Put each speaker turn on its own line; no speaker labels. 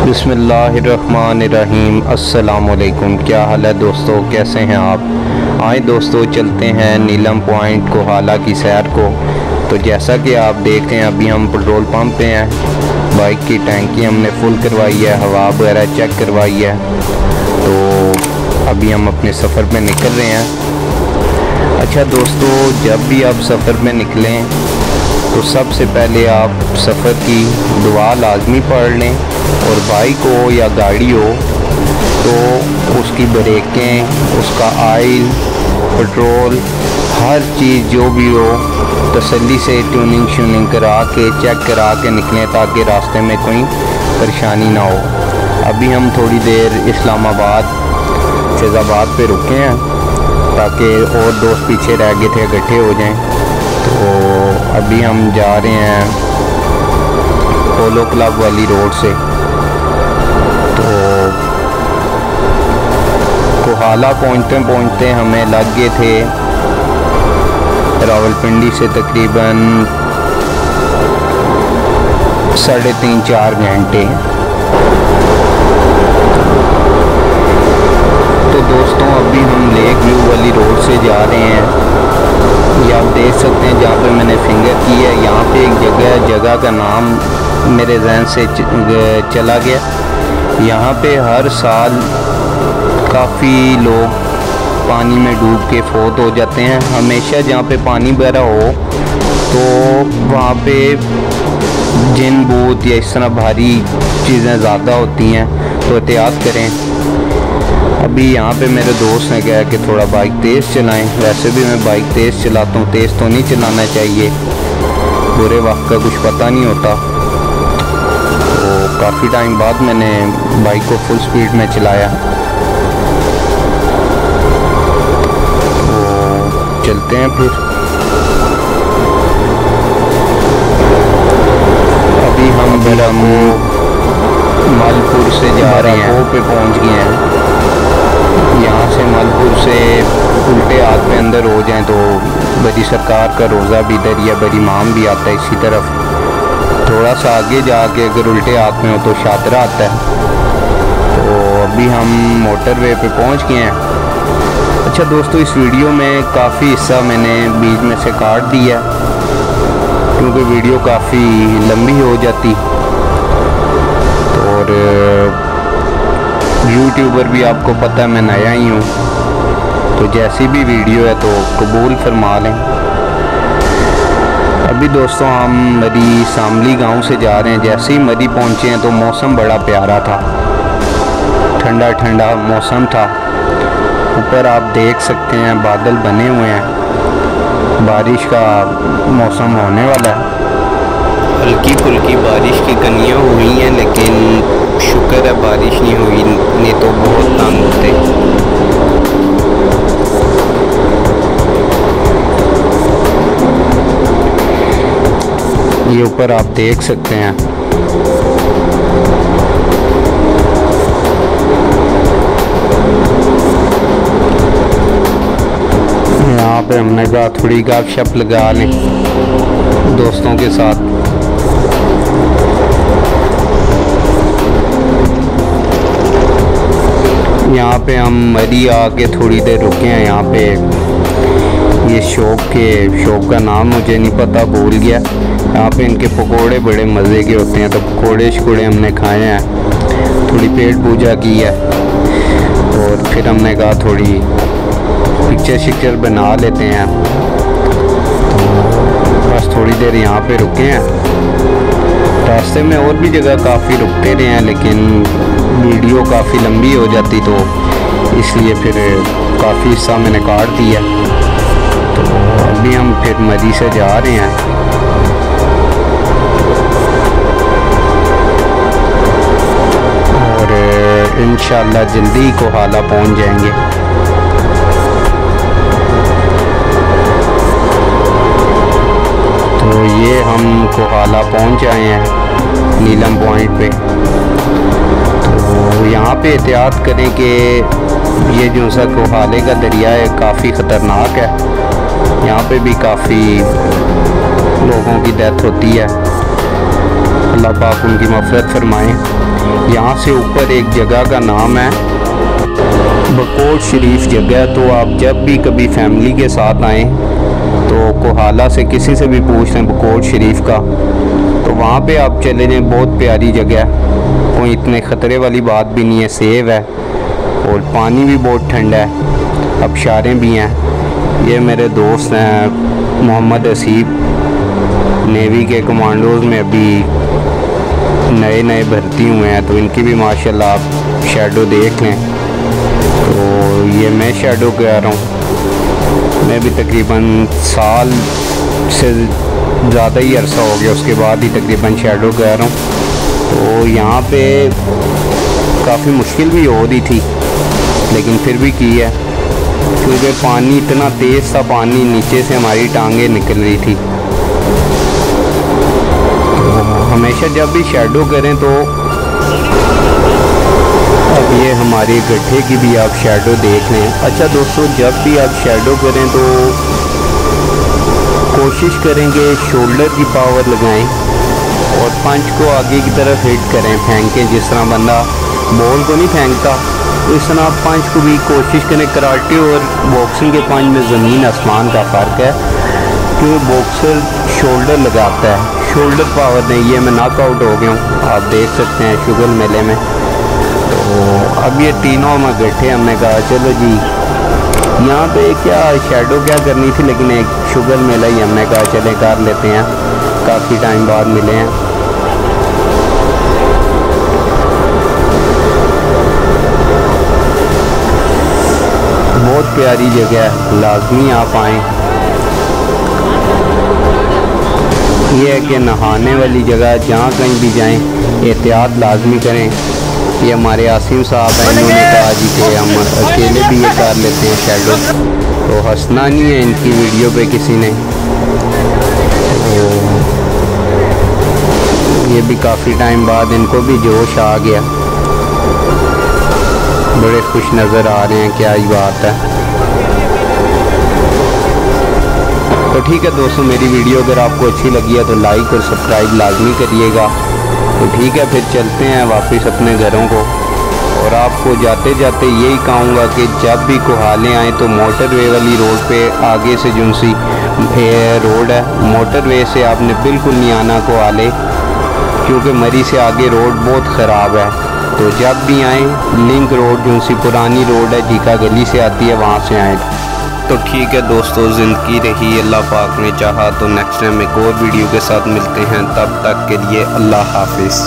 बिस्मिल्लाहिर्रहमानिर्रहीम। अस्सलामुअलैकुम। क्या हाल है दोस्तों, कैसे हैं आप? आए दोस्तों, चलते हैं नीलम पॉइंट कोहाला की सैर को। तो जैसा कि आप देख रहे हैं, अभी हम पेट्रोल पंप पे हैं। बाइक की टैंकी हमने फुल करवाई है, हवा वगैरह चेक करवाई है। तो अभी हम अपने सफ़र पे निकल रहे हैं। अच्छा दोस्तों, जब भी आप सफ़र में निकलें तो सबसे पहले आप सफ़र की दुआ लाजमी पढ़ लें, और बाइक हो या गाड़ी हो तो उसकी ब्रेकें, उसका आयल, पेट्रोल, हर चीज़ जो भी हो तसल्ली से ट्यूनिंग श्यूनिंग करा के चेक करा के निकलें, ताकि रास्ते में कोई परेशानी ना हो। अभी हम थोड़ी देर इस्लामाबाद फैज़ाबाद पे रुके हैं, ताकि और दोस्त पीछे रह गए थे इकट्ठे हो जाएं। तो अभी हम जा रहे हैं पोलो क्लब वाली रोड से। तो कोहाला पहुँचते पहुँचते हमें लग गए थे रावलपिंडी से तकरीबन 3.5-4 घंटे। तो दोस्तों, अभी हम लेक व्यू वाली रोड से जा रहे हैं। ये आप देख सकते हैं जहाँ पे मैंने फिंगर की है, यहाँ पे एक जगह का नाम मेरे जहन से चला गया। यहाँ पे हर साल काफ़ी लोग पानी में डूब के फौत हो जाते हैं। हमेशा जहाँ पे पानी वगैरह हो तो वहाँ पे जिन भूत या इस तरह भारी चीज़ें ज़्यादा होती हैं, तो एहतियात करें। अभी यहाँ पे मेरे दोस्त ने कहा कि थोड़ा बाइक तेज़ चलाएं। वैसे भी मैं बाइक तेज़ चलाता हूँ, तेज़ तो नहीं चलाना चाहिए, बुरे वक्त का कुछ पता नहीं होता। तो काफ़ी टाइम बाद मैंने बाइक को फुल स्पीड में चलाया। तो चलते हैं फिर। अभी हम मलपुर से जा रहे हैं, पे पहुँच गए हैं। यहाँ से मलपुर से उल्टे हाथ पे अंदर हो जाएं तो बड़ी सरकार का रोज़ा भी इधर या बड़ी इमाम भी आता है इसी तरफ। थोड़ा सा आगे जाके अगर उल्टे हाथ में हो तो शादरा आता है। तो अभी हम मोटरवे पे पहुँच गए हैं। अच्छा दोस्तों, इस वीडियो में काफ़ी हिस्सा मैंने बीच में से काट दिया, क्योंकि वीडियो काफ़ी लंबी हो जाती। और यूट्यूबर भी आपको पता है, मैं नया ही हूँ, तो जैसी भी वीडियो है तो कबूल फरमा लें। अभी दोस्तों हम मरी शामली गांव से जा रहे हैं। जैसे ही मरी पहुँचे हैं तो मौसम बड़ा प्यारा था, ठंडा ठंडा मौसम था। ऊपर आप देख सकते हैं बादल बने हुए हैं, बारिश का मौसम होने वाला है। हल्की फुल्की बारिश की कनियाँ हुई हैं, लेकिन शुक्र है बारिश नहीं हुई, नहीं तो बहुत तंग होते। ये ऊपर आप देख सकते हैं। यहाँ पे हमने कहा थोड़ी गपशप लगा लें दोस्तों के साथ। यहाँ पे हम मरी आके थोड़ी देर रुके हैं। यहाँ पे ये शॉप का नाम मुझे नहीं पता, भूल गया। यहाँ पे इनके पकोड़े बड़े मज़े के होते हैं, तो पकोड़े शकोड़े हमने खाए हैं, थोड़ी पेट पूजा की है। और फिर हमने कहा थोड़ी पिक्चर बना लेते हैं। तो बस थोड़ी देर यहाँ पे रुके हैं। रास्ते में और भी जगह काफ़ी रुकते रहे हैं, लेकिन वीडियो काफ़ी लंबी हो जाती, तो इसलिए फिर काफ़ी हिस्सा मैंने काट दिया। तो अभी हम फिर मरी से जा रहे हैं। और इंशाल्लाह जल्दी कोहाला पहुंच जाएंगे। तो ये हम कोहाला पहुंच आए हैं नीलम पॉइंट पे। तो यहाँ पे एहतियात करें कि ये जो सा कोहाले का दरिया है काफ़ी ख़तरनाक है। यहाँ पे भी काफ़ी लोगों की डेथ होती है। अल्लाह पाक उनकी मग़फ़िरत फरमाए। यहाँ से ऊपर एक जगह का नाम है बकोट शरीफ जगह। तो आप जब भी कभी फैमिली के साथ आएँ तो कोहाला से किसी से भी पूछ लें बकोट शरीफ का, तो वहाँ पे आप चले जाएँ। बहुत प्यारी जगह है, कोई इतने ख़तरे वाली बात भी नहीं है, सेव है और पानी भी बहुत ठंडा है, आबशारें भी हैं। ये मेरे दोस्त हैं मोहम्मद हसीब, नेवी के कमांडोज़ में अभी नए नए भर्ती हुए हैं, तो इनकी भी माशाल्लाह आप शैडो देख लें। तो ये मैं शैडो कह रहा हूँ, मैं भी तकरीबन साल से ज़्यादा ही अरसा हो गया, उसके बाद ही तकरीबन शैडो कह रहा हूँ। तो यहाँ पे काफ़ी मुश्किल भी हो रही थी, लेकिन फिर भी की है, क्योंकि पानी इतना तेज़ था, पानी नीचे से हमारी टांगें निकल रही थी। तो हमेशा जब भी शैडो करें तो अब ये हमारे गड्ढे की भी आप शैडो देख लें। अच्छा दोस्तों, जब भी आप शैडो करें तो कोशिश करेंगे शोल्डर की पावर लगाएं और पंच को आगे की तरफ हिट करें, फेंकें। जिस तरह बंदा बॉल को नहीं फेंकता, तो इस तरह आप पंच को भी कोशिश करें। कराटे और बॉक्सिंग के पंच में ज़मीन आसमान का फ़र्क है, क्योंकि बॉक्सर शोल्डर लगाता है, शोल्डर पावर नहीं। ये मैं नॉकआउट हो गया हूँ, आप देख सकते हैं शुगर मेले में। तो अब ये तीनों में बैठे, हमने कहा चलो जी यहाँ पे क्या शैडो क्या करनी थी, लेकिन एक शुगर मेला ही हमने कहा चले कर लेते हैं, काफ़ी टाइम बाद मिले हैं। बहुत प्यारी जगह है, लाजमी आप आएँ। ये है कि नहाने वाली जगह, जहाँ कहीं भी जाएं एहतियात लाजमी करें। ये हमारे आसिम साहब हैं, इन्होंने कहा जी कि हम अकेले भी ये कर लेते हैं शैडो, तो हंसना नहीं है इनकी वीडियो पे किसी ने। तो ये भी काफ़ी टाइम बाद इनको भी जोश आ गया, बड़े खुश नज़र आ रहे हैं, क्या ही बात है। तो ठीक है दोस्तों, मेरी वीडियो अगर आपको अच्छी लगी है तो लाइक और सब्सक्राइब लाजमी करिएगा। तो ठीक है, फिर चलते हैं वापस अपने घरों को। और आपको जाते जाते यही कहूँगा कि जब भी कोहाले आएँ तो मोटरवे वाली रोड पे आगे से जुनसी रोड है, मोटरवे से आपने बिल्कुल नहीं आना कोहाले, क्योंकि मरी से आगे रोड बहुत ख़राब है। तो जब भी आएँ लिंक रोड, जुनसी पुरानी रोड है, जीका गली से आती है, वहाँ से आएँ। तो ठीक है दोस्तों, ज़िंदगी रही, अल्लाह पाक ने चाहा तो नेक्स्ट टाइम एक और वीडियो के साथ मिलते हैं। तब तक के लिए अल्लाह हाफिज़।